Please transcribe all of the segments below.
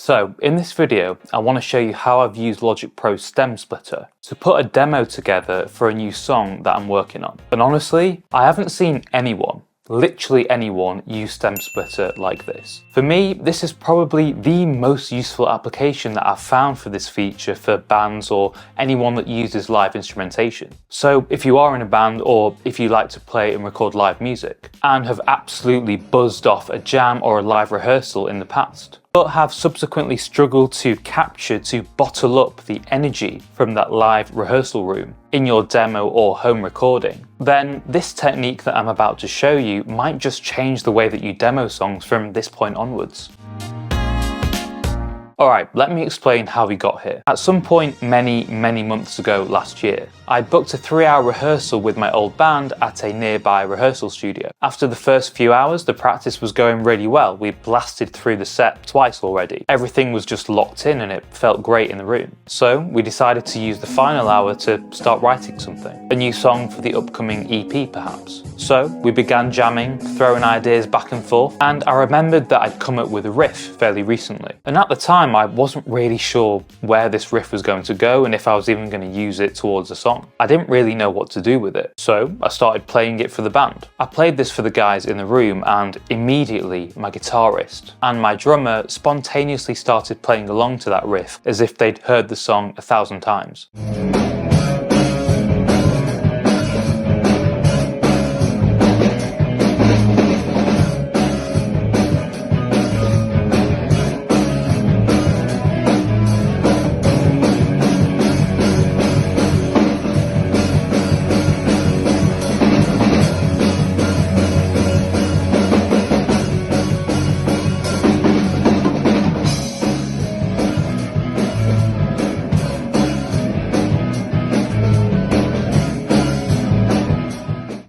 So in this video, I want to show you how I've used Logic Pro's stem splitter to put a demo together for a new song that I'm working on. And honestly, I haven't seen anyone, literally anyone, use stem splitter like this. For me, this is probably the most useful application that I've found for this feature for bands or anyone that uses live instrumentation. So if you are in a band or if you like to play and record live music and have absolutely buzzed off a jam or a live rehearsal in the past, but have subsequently struggled to bottle up the energy from that live rehearsal room in your demo or home recording, then this technique that I'm about to show you might just change the way that you demo songs from this point onwards. Alright, let me explain how we got here. At some point many months ago last year, I booked a 3-hour rehearsal with my old band at a nearby rehearsal studio. After the first few hours, the practice was going really well. We blasted through the set twice already. Everything was just locked in and it felt great in the room. So we decided to use the final hour to start writing something. A new song for the upcoming EP perhaps. So we began jamming, throwing ideas back and forth, and I remembered that I'd come up with a riff fairly recently. And at the time, I wasn't really sure where this riff was going to go and if I was even going to use it towards a song. I didn't really know what to do with it, so I started playing it for the band. I played this for the guys in the room and immediately my guitarist and my drummer spontaneously started playing along to that riff as if they'd heard the song 1,000 times.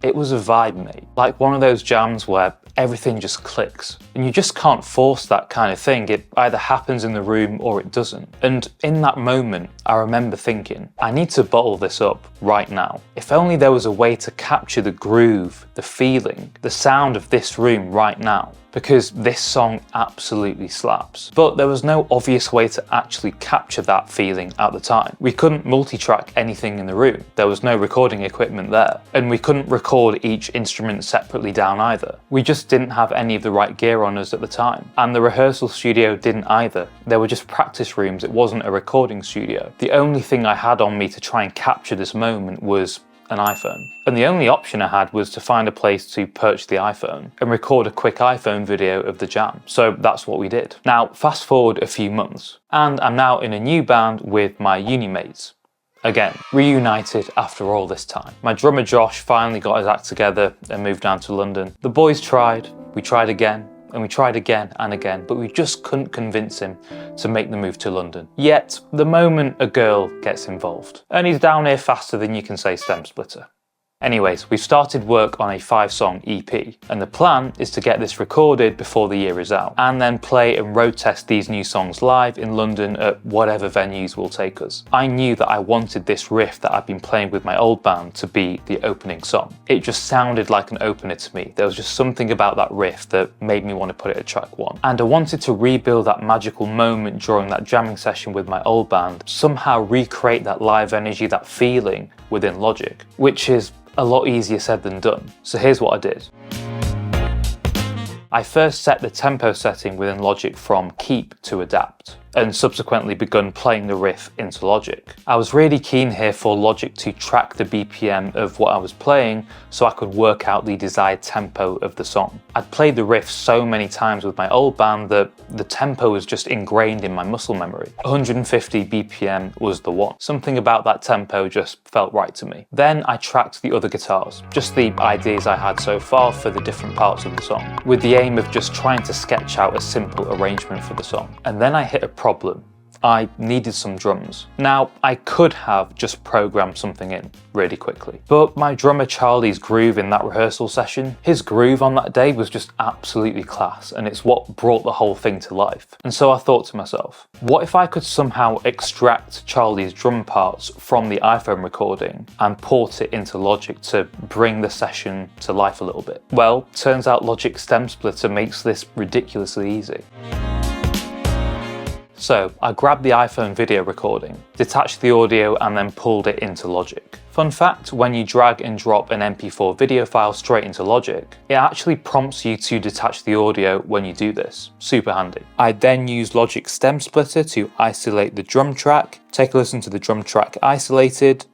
It was a vibe, mate. Like one of those jams where everything just clicks. And you just can't force that kind of thing. It either happens in the room or it doesn't. And in that moment, I remember thinking, I need to bottle this up right now. If only there was a way to capture the groove, the feeling, the sound of this room right now. Because this song absolutely slaps. But there was no obvious way to actually capture that feeling at the time. We couldn't multi-track anything in the room. There was no recording equipment there. And we couldn't record each instrument separately down either. We just didn't have any of the right gear on us at the time. And the rehearsal studio didn't either. They were just practice rooms, it wasn't a recording studio. The only thing I had on me to try and capture this moment was an iPhone. And the only option I had was to find a place to perch the iPhone and record a quick iPhone video of the jam. So that's what we did. Now, fast forward a few months, and I'm now in a new band with my uni mates. Again, reunited after all this time. My drummer Josh finally got his act together and moved down to London. The boys tried, we tried again, and we tried again and again, but we just couldn't convince him to make the move to London. Yet, the moment a girl gets involved, and he's down here faster than you can say stem splitter. Anyways, we've started work on a 5-song EP, and the plan is to get this recorded before the year is out, and then play and road test these new songs live in London at whatever venues will take us. I knew that I wanted this riff that I've been playing with my old band to be the opening song. It just sounded like an opener to me. There was just something about that riff that made me want to put it at track 1. And I wanted to rebuild that magical moment during that jamming session with my old band, somehow recreate that live energy, that feeling within Logic, which is a lot easier said than done. So here's what I did. I first set the tempo setting within Logic from keep to adapt, and subsequently begun playing the riff into Logic. I was really keen here for Logic to track the BPM of what I was playing so I could work out the desired tempo of the song. I'd played the riff so many times with my old band that the tempo was just ingrained in my muscle memory. 150 BPM was the one. Something about that tempo just felt right to me. Then I tracked the other guitars, just the ideas I had so far for the different parts of the song, with the aim of just trying to sketch out a simple arrangement for the song. And then I hit a problem. I needed some drums. Now, I could have just programmed something in really quickly, but my drummer Charlie's groove in that rehearsal session, his groove on that day was just absolutely class, and it's what brought the whole thing to life. And so I thought to myself, what if I could somehow extract Charlie's drum parts from the iPhone recording and port it into Logic to bring the session to life a little bit? Well, turns out Logic Stem Splitter makes this ridiculously easy. So I grabbed the iPhone video recording, detached the audio and then pulled it into Logic. Fun fact, when you drag and drop an MP4 video file straight into Logic, it actually prompts you to detach the audio when you do this. Super handy. I then used Logic's stem splitter to isolate the drum track. Take a listen to the drum track isolated.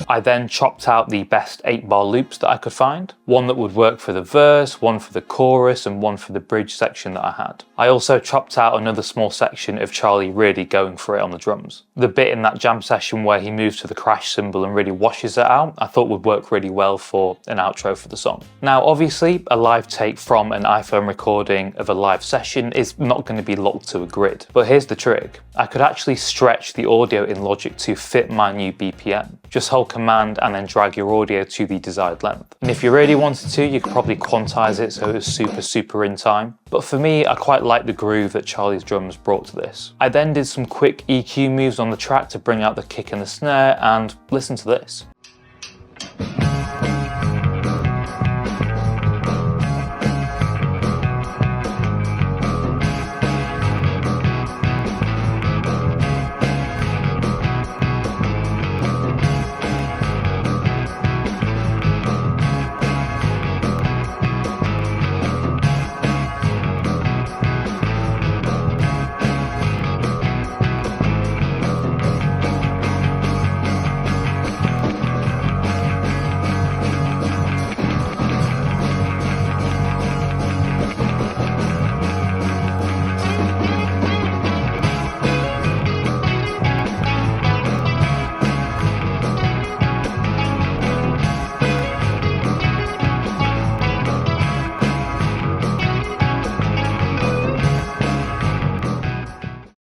I then chopped out the best 8-bar loops that I could find. One that would work for the verse, one for the chorus, and one for the bridge section that I had. I also chopped out another small section of Charlie really going for it on the drums. The bit in that jam session where he moves to the crash cymbal and really washes it out, I thought would work really well for an outro for the song. Now, obviously, a live take from an iPhone recording of a live session is not going to be locked to a grid. But here's the trick. I could actually stretch the audio in Logic to fit my new BPM. Just hold Command and then drag your audio to the desired length. And if you really wanted to, you could probably quantize it so it was super in time. But for me, I quite like the groove that Charlie's drums brought to this. I then did some quick EQ moves on the track to bring out the kick and the snare, and listen to this.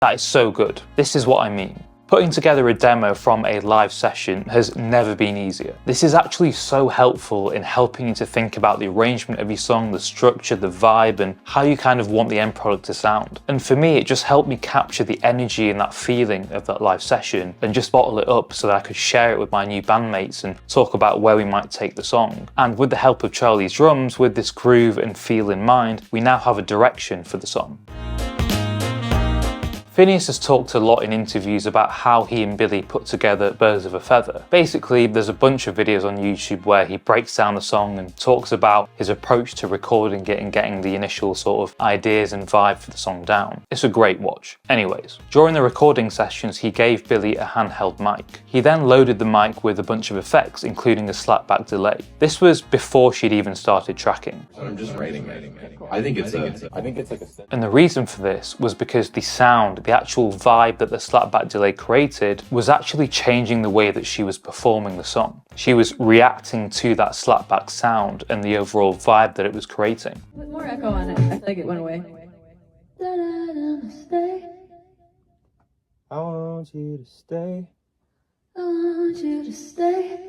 That is so good. This is what I mean. Putting together a demo from a live session has never been easier. This is actually so helpful in helping you to think about the arrangement of your song, the structure, the vibe, and how you kind of want the end product to sound. And for me, it just helped me capture the energy and that feeling of that live session and just bottle it up so that I could share it with my new bandmates and talk about where we might take the song. And with the help of Charlie's drums, with this groove and feel in mind, we now have a direction for the song. Phineas has talked a lot in interviews about how he and Billy put together Birds of a Feather. Basically, there's a bunch of videos on YouTube where he breaks down the song and talks about his approach to recording it and getting the initial sort of ideas and vibe for the song down. It's a great watch. Anyways, during the recording sessions, he gave Billy a handheld mic. He then loaded the mic with a bunch of effects, including a slapback delay. This was before she'd even started tracking. I'm just rating it. I think it's like a... And the reason for this was because the sound, the actual vibe that the slapback delay created was actually changing the way that she was performing the song. She was reacting to that slapback sound and the overall vibe that it was creating. Put more echo on it. I feel like it went away. I want you to stay. I want you to stay.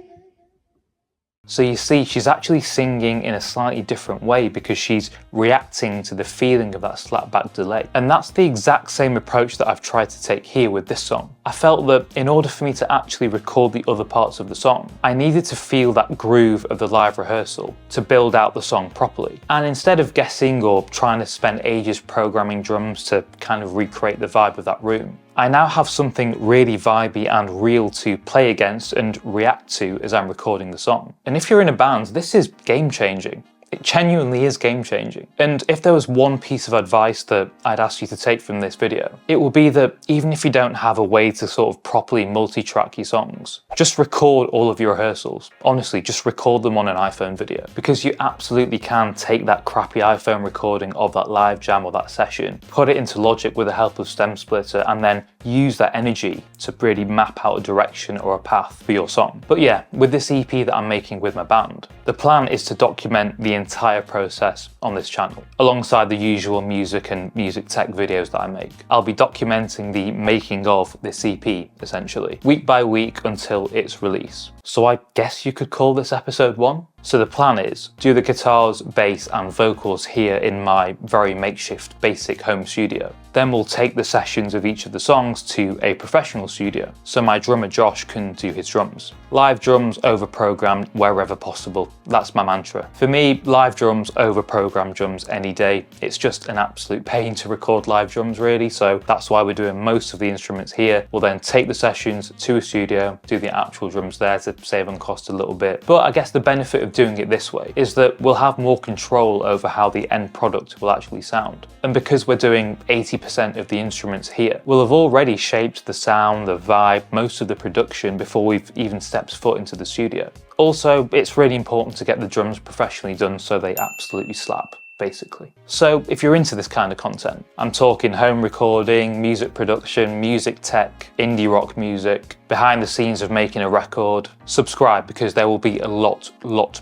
So you see, she's actually singing in a slightly different way because she's reacting to the feeling of that slapback delay. And that's the exact same approach that I've tried to take here with this song. I felt that in order for me to actually record the other parts of the song, I needed to feel that groove of the live rehearsal to build out the song properly. And instead of guessing or trying to spend ages programming drums to kind of recreate the vibe of that room, I now have something really vibey and real to play against and react to as I'm recording the song. And if you're in a band, this is game changing. It genuinely is game changing. And if there was one piece of advice that I'd ask you to take from this video, it will be that even if you don't have a way to sort of properly multi-track your songs, just record all of your rehearsals. Honestly, just record them on an iPhone video, because you absolutely can take that crappy iPhone recording of that live jam or that session, put it into Logic with the help of Stem Splitter, and then use that energy to really map out a direction or a path for your song. But yeah, with this EP that I'm making with my band, the plan is to document the entire process on this channel, alongside the usual music and music tech videos that I make. I'll be documenting the making of this EP, essentially, week by week until its release. So I guess you could call this episode 1. So the plan is do the guitars, bass and vocals here in my very makeshift basic home studio. Then we'll take the sessions of each of the songs to a professional studio so my drummer Josh can do his drums. Live drums over programmed wherever possible. That's my mantra. For me, live drums over programmed drums any day. It's just an absolute pain to record live drums really, so that's why we're doing most of the instruments here. We'll then take the sessions to a studio, do the actual drums there to save on cost a little bit. But I guess the benefit of doing it this way is that we'll have more control over how the end product will actually sound. And because we're doing 80% of the instruments here, we'll have already shaped the sound, the vibe, most of the production before we've even stepped foot into the studio. Also, it's really important to get the drums professionally done so they absolutely slap, basically. So if you're into this kind of content, I'm talking home recording, music production, music tech, indie rock music, behind the scenes of making a record, subscribe because there will be a lot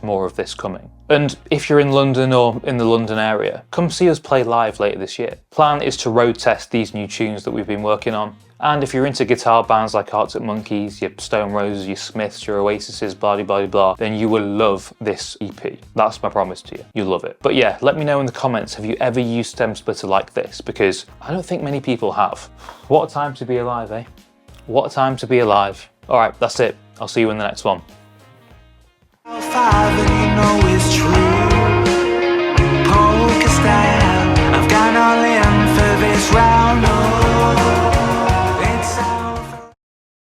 more of this coming. And if you're in London or in the London area, come see us play live later this year. Plan is to road test these new tunes that we've been working on. And if you're into guitar bands like Arctic Monkeys, your Stone Roses, your Smiths, your Oasises, blah, blah, blah, then you will love this EP. That's my promise to you. You'll love it. But yeah, let me know in the comments, have you ever used Stem Splitter like this? Because I don't think many people have. What a time to be alive, eh? What a time to be alive. All right, that's it. I'll see you in the next one.